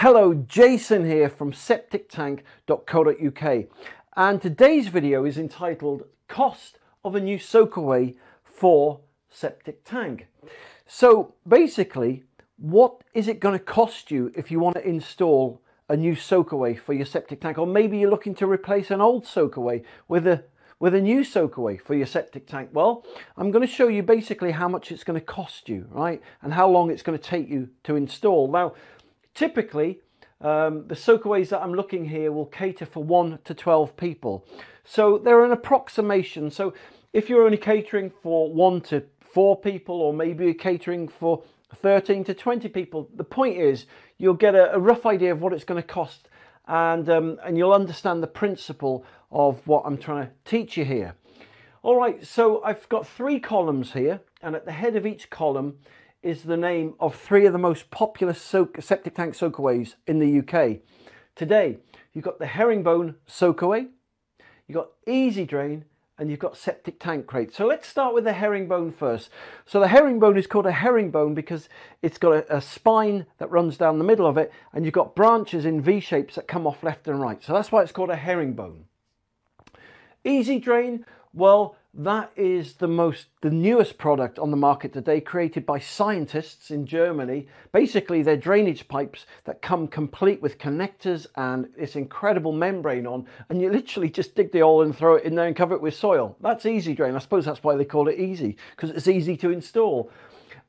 Hello, Jason here from septictank.co.uk, and today's video is entitled Cost of a New Soakaway for Septic Tank. So basically, what is it going to cost you if you want to install a new soakaway for your septic tank? Or maybe you're looking to replace an old soakaway with a new soakaway for your septic tank. Well, I'm going to show you basically how much it's going to cost you, right? And how long it's going to take you to install. Now, typically, the soakaways that I'm looking here will cater for 1 to 12 people. So they're an approximation. So if you're only catering for 1 to 4 people, or maybe you're catering for 13 to 20 people, the point is you'll get a rough idea of what it's going to cost, and you'll understand the principle of what I'm trying to teach you here. All right, so I've got 3 columns here, and at the head of each column is the name of 3 of the most popular septic tank soakaways in the UK. Today, you've got the herringbone soakaway, you've got easy drain, and you've got septic tank crate. So let's start with the herringbone first. So the herringbone is called a herringbone because it's got a spine that runs down the middle of it, and you've got branches in V shapes that come off left and right. So that's why it's called a herringbone. Easy drain, well, that is the newest product on the market today, created by scientists in Germany. Basically, they're drainage pipes that come complete with connectors and this incredible membrane on, and you literally just dig the hole and throw it in there and cover it with soil. That's easy drain. I suppose that's why they call it easy, because it's easy to install.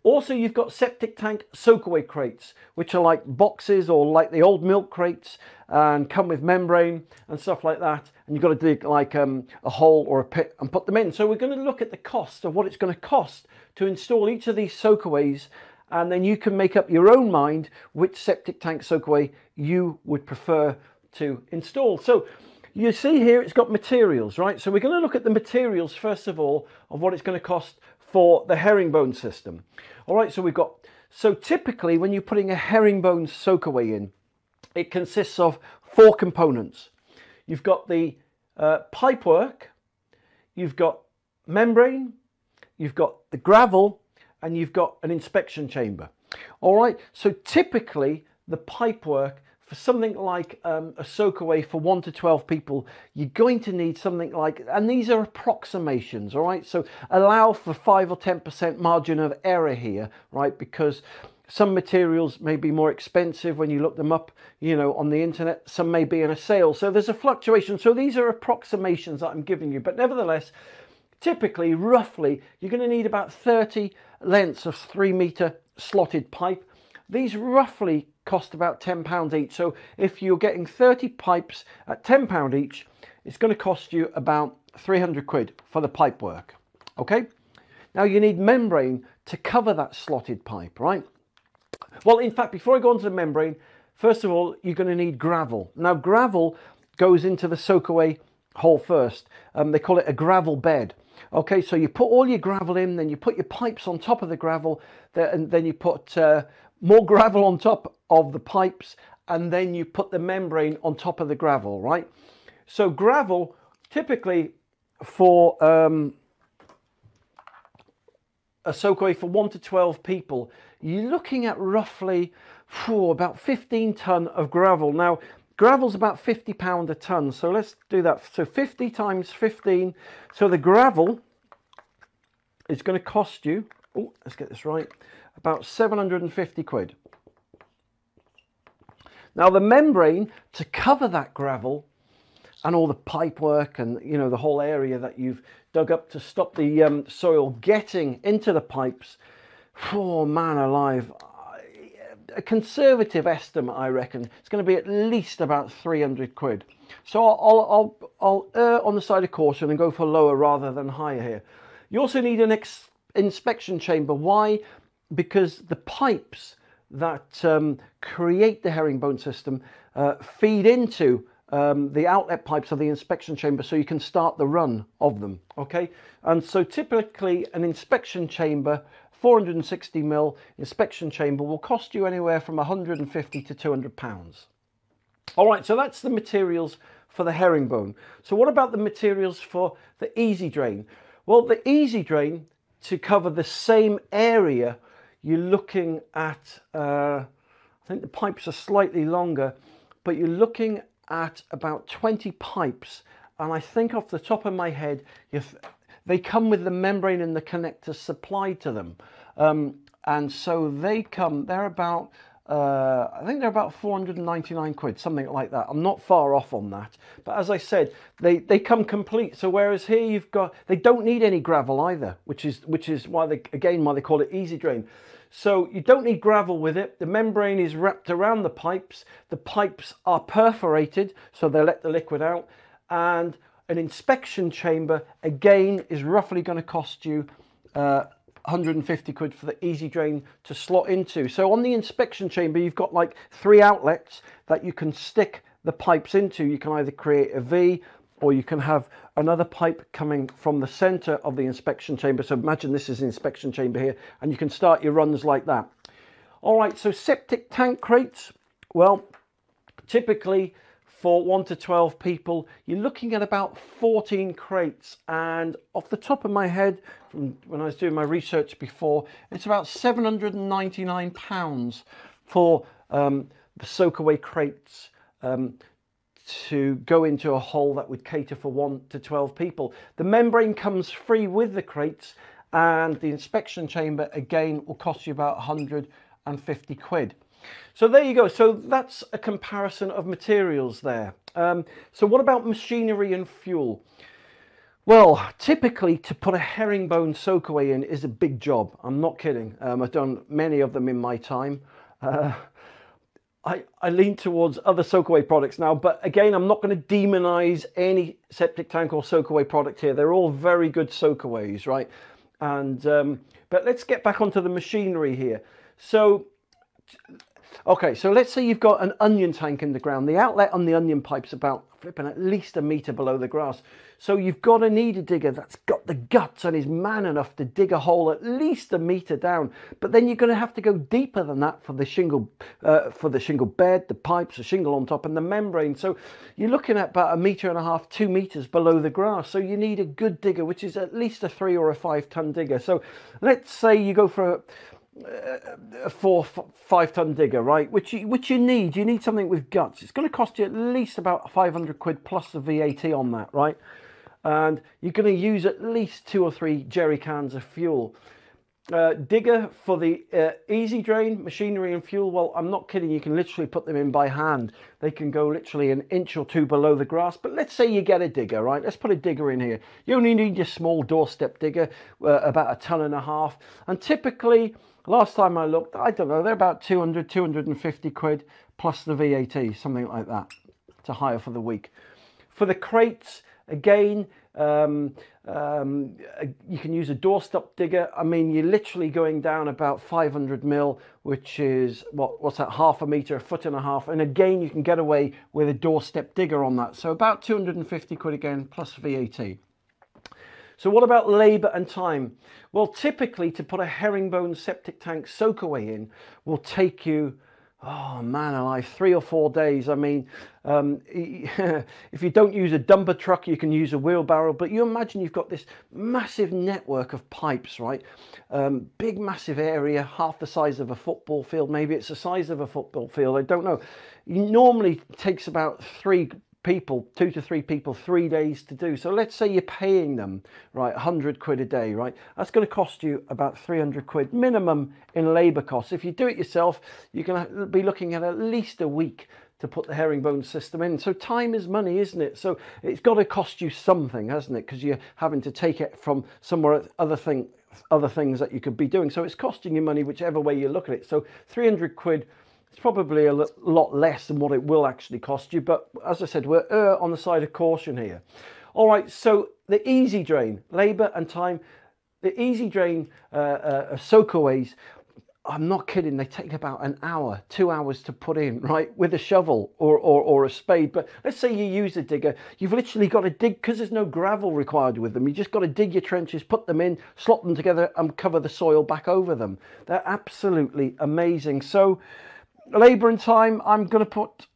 Also, you've got septic tank soakaway crates, which are like boxes or like the old milk crates, and come with membrane and stuff like that. And you've got to dig like a hole or a pit and put them in. So we're going to look at the cost of what it's going to cost to install each of these soakaways, and then you can make up your own mind which septic tank soakaway you would prefer to install. So you see here it's got materials, right? So we're going to look at the materials first of all of what it's going to cost for the herringbone system. All right, so typically when you're putting a herringbone soakaway in, it consists of 4 components. You've got the pipework, you've got membrane, you've got the gravel, and you've got an inspection chamber. All right, so typically the pipework for something like a soakaway for 1 to 12 people, you're going to need something like, and these are approximations, all right? So allow for 5 or 10% margin of error here, right? Because some materials may be more expensive when you look them up, you know, on the internet. Some may be in a sale. So there's a fluctuation. So these are approximations that I'm giving you. But nevertheless, typically, roughly, you're going to need about 30 lengths of 3-meter slotted pipe. These roughly cost about £10 each. So if you're getting 30 pipes at £10 each, it's going to cost you about 300 quid for the pipe work. Okay. Now you need membrane to cover that slotted pipe, right? Well, in fact, before I go on to the membrane, first of all, you're going to need gravel. Now gravel goes into the soakaway hole first. They call it a gravel bed. Okay, so you put all your gravel in, then you put your pipes on top of the gravel, and then you put more gravel on top of the pipes, and then you put the membrane on top of the gravel, right? So gravel, typically for a soakaway for 1 to 12 people, you're looking at roughly about 15 ton of gravel. Now, gravel's about £50 a ton, so let's do that. So 50 times 15, so the gravel is going to cost you, oh, let's get this right, about 750 quid. Now the membrane to cover that gravel and all the pipe work and, you know, the whole area that you've dug up to stop the soil getting into the pipes, oh man alive, a conservative estimate, I reckon, it's going to be at least about 300 quid. So I'll err on the side of caution and go for lower rather than higher here. You also need an inspection chamber. Why? Because the pipes that create the herringbone system feed into the outlet pipes of the inspection chamber, so you can start the run of them. Okay, and so typically an inspection chamber, 460mm inspection chamber, will cost you anywhere from 150 to 200 pounds. All right, so that's the materials for the herringbone. So what about the materials for the easy drain? Well, the easy drain, to cover the same area, you're looking at I think the pipes are slightly longer, but you're looking at about 20 pipes. And I think off the top of my head, they come with the membrane and the connectors supplied to them. And so they're about, I think they're about 499 quid, something like that. I'm not far off on that. But as I said, they come complete. So whereas here they don't need any gravel either, which is why why they call it easy drain. So you don't need gravel with it. The membrane is wrapped around the pipes. The pipes are perforated, so they let the liquid out. And an inspection chamber, again, is roughly going to cost you 150 quid for the easy drain to slot into. So on the inspection chamber, you've got like 3 outlets that you can stick the pipes into. You can either create a V, or you can have another pipe coming from the center of the inspection chamber. So imagine this is an inspection chamber here, and you can start your runs like that. All right, so septic tank crates. Well, typically for 1 to 12 people, you're looking at about 14 crates. And off the top of my head, from when I was doing my research before, it's about £799 for the soakaway crates to go into a hole that would cater for 1 to 12 people. The membrane comes free with the crates, and the inspection chamber again will cost you about 150 quid. So there you go. So that's a comparison of materials there. So what about machinery and fuel? Well, typically to put a herringbone soakaway in is a big job. I'm not kidding. I've done many of them in my time. I lean towards other soakaway products now, but again, I'm not going to demonize any septic tank or soakaway product here. They're all very good soakaways, right? And but let's get back onto the machinery here. So okay, so let's say you've got an onion tank in the ground. The outlet on the onion pipe's about flipping at least a metre below the grass. So you've got to need a digger that's got the guts and is man enough to dig a hole at least a metre down. But then you're going to have to go deeper than that for the shingle bed, the pipes, the shingle on top, and the membrane. So you're looking at about 1.5 metres, 2 metres below the grass. So you need a good digger, which is at least a 3 or a 5 ton digger. So let's say you go for a 4-5 ton digger, right, which you need something with guts. It's going to cost you at least about 500 quid plus the VAT on that, right? And you're going to use at least 2 or 3 jerry cans of fuel. Digger for the easy drain, machinery and fuel, well, I'm not kidding, you can literally put them in by hand. They can go literally 1 inch or 2 below the grass. But let's say you get a digger, right? Let's put a digger in here. You only need your small doorstep digger, about 1.5 tons. And typically, last time I looked, I don't know, they're about 200, 250 quid plus the VAT, something like that, to hire for the week. For the crates, again, you can use a doorstep digger. I mean, you're literally going down about 500 mil, which is, what's that, 1/2 metre, 1.5 foot. And again, you can get away with a doorstep digger on that. So about 250 quid again, plus VAT. So what about labour and time? Well, typically to put a herringbone septic tank soakaway in will take you, oh man alive, 3 or 4 days. I mean, if you don't use a dumper truck, you can use a wheelbarrow, but you imagine you've got this massive network of pipes, right? Big, massive area, half the size of a football field. Maybe it's the size of a football field, I don't know. It normally takes about 2 to 3 people, 3 days to do. So let's say you're paying them, right, 100 quid a day, right? That's going to cost you about 300 quid minimum in labour costs. If you do it yourself, you're going to be looking at least a week to put the herringbone system in. So time is money, isn't it? So it's got to cost you something, hasn't it? Because you're having to take it from somewhere, other things that you could be doing. So it's costing you money whichever way you look at it. So 300 quid, it's probably a lot less than what it will actually cost you. But as I said, we're on the side of caution here. All right, so the easy drain, labour and time. The easy drain soakaways, I'm not kidding, they take about 1 hour, 2 hours to put in, right, with a shovel or a spade. But let's say you use a digger, you've literally got to dig, because there's no gravel required with them. You just got to dig your trenches, put them in, slot them together and cover the soil back over them. They're absolutely amazing. So labour and time, I'm going to put...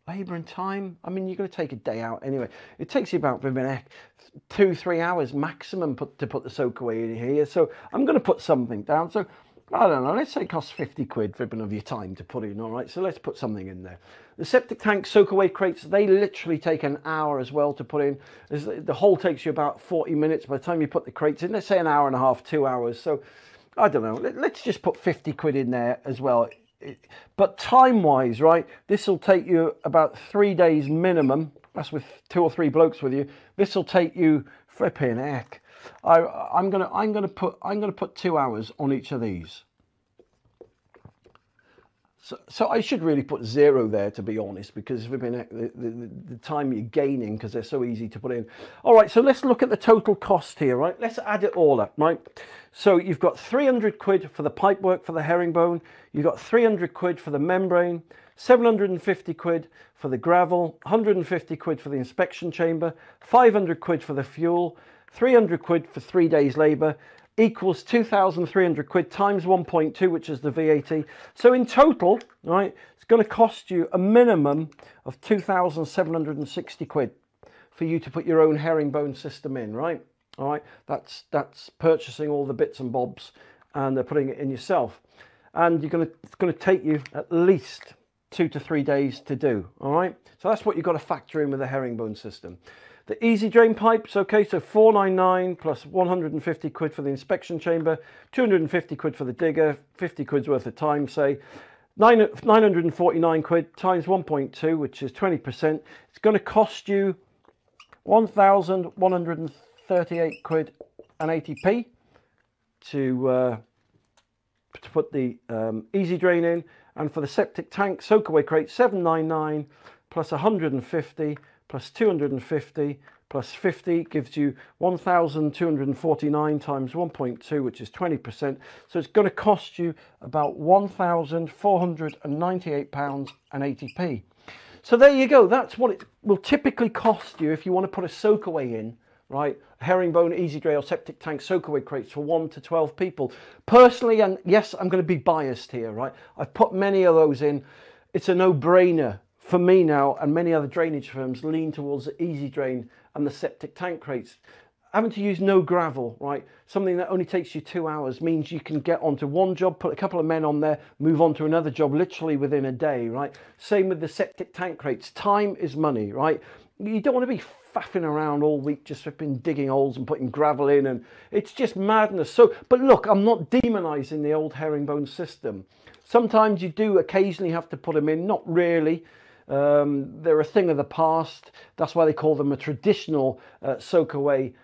labour and time, I mean, you're going to take a day out anyway. It takes you about 2-3 hours maximum to put the soakaway in here. So I'm going to put something down. So I don't know, let's say it costs 50 quid for a bit of your time to put in, all right? So let's put something in there. The septic tank soakaway crates, they literally take an hour as well to put in. The whole takes you about 40 minutes by the time you put the crates in. Let's say an hour and a half, 2 hours. So I don't know, let's just put 50 quid in there as well. But time-wise, right, this will take you about 3 days minimum. That's with 2 or 3 blokes with you. This will take you flipping heck. I'm gonna put 2 hours on each of these. So I should really put 0 there, to be honest, because the time you're gaining, because they're so easy to put in. All right, so let's look at the total cost here, right? Let's add it all up, right? So you've got 300 quid for the pipework for the herringbone. You've got 300 quid for the membrane, 750 quid for the gravel, 150 quid for the inspection chamber, 500 quid for the fuel, 300 quid for 3 days labour, equals 2,300 quid times 1.2, which is the VAT. So in total, right, it's going to cost you a minimum of 2,760 quid for you to put your own herringbone system in, right? All right, that's purchasing all the bits and bobs and putting it in yourself. And it's going to take you at least 2 to 3 days to do, all right? So that's what you've got to factor in with the herringbone system. The easy drain pipes, okay, so 499 plus 150 quid for the inspection chamber, 250 quid for the digger, 50 quid's worth of time, say, 949 quid times 1.2, which is 20%. It's going to cost you 1,138 quid and 80p to put the easy drain in. And for the septic tank soakaway crate, 799 plus 150 plus 250 plus 50 gives you 1,249 times 1.2, which is 20%. So it's going to cost you about £1,498 and 80p. So there you go. That's what it will typically cost you if you want to put a soakaway in, right? Herringbone, easy drain or septic tank soakaway crates for 1 to 12 people. Personally, and yes, I'm going to be biased here, right? I've put many of those in. It's a no-brainer. For me now, and many other drainage firms lean towards the easy drain and the septic tank crates. Having to use no gravel, right? Something that only takes you 2 hours means you can get onto one job, put a couple of men on there, move on to another job literally within a day, right? Same with the septic tank crates. Time is money, right? You don't want to be faffing around all week just flipping digging holes and putting gravel in, and it's just madness. So, but look, I'm not demonizing the old herringbone system. Sometimes you do occasionally have to put them in, not really. They're a thing of the past. That's why they call them a traditional soakaway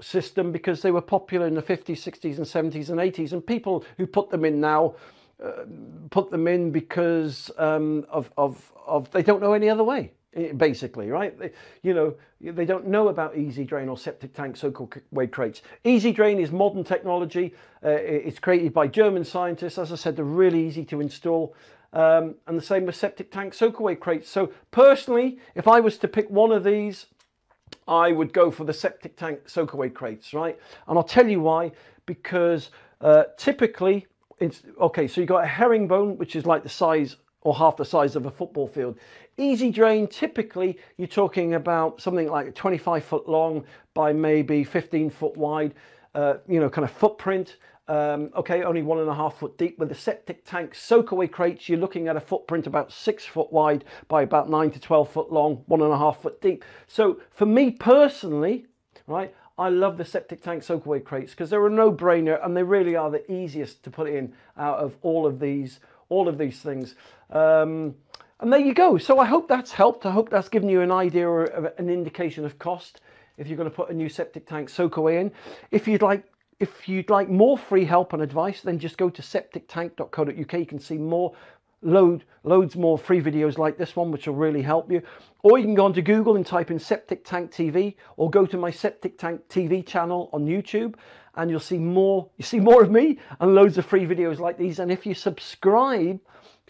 system, because they were popular in the 50s, 60s and 70s and 80s, and people who put them in now put them in because they don't know any other way, basically, right? They don't know about easy drain or septic tank soakaway crates. Easy drain is modern technology. It's created by German scientists. As I said, they're really easy to install. And the same with septic tank soakaway crates. So personally, if I was to pick one of these, I would go for the septic tank soakaway crates, right? And I'll tell you why. Because typically, okay, so you've got a herringbone, which is like the size or half the size of a football field. Easy drain, typically you're talking about something like 25 foot long by maybe 15 foot wide, kind of footprint. Okay, only 1.5 foot deep. With the septic tank soakaway crates, you're looking at a footprint about 6 foot wide by about 9 to 12 foot long, 1.5 foot deep. So for me personally, right, I love the septic tank soakaway crates because they're a no-brainer and they really are the easiest to put in out of all of these things. And there you go. So I hope that's helped. I hope that's given you an idea or an indication of cost if you're going to put a new septic tank soakaway in. If you'd like more free help and advice, then just go to septictank.co.uk. You can see loads more free videos like this one, which will really help you. Or you can go onto Google and type in Septic Tank TV, or go to my Septic Tank TV channel on YouTube, and you'll see more. You see more of me and loads of free videos like these. And if you subscribe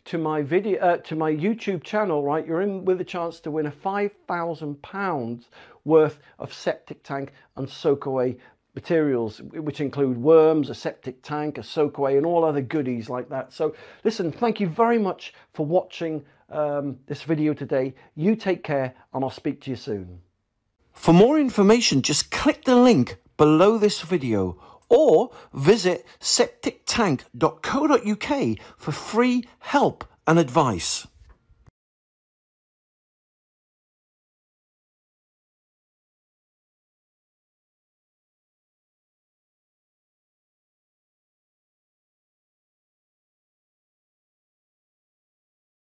to my YouTube channel, right, you're in with a chance to win a £5,000 worth of septic tank and soakaway materials, which include worms, a septic tank, a soakaway, and all other goodies like that. So listen, thank you very much for watching this video today. You take care, and I'll speak to you soon. For more information, just click the link below this video, or visit septictank.co.uk for free help and advice.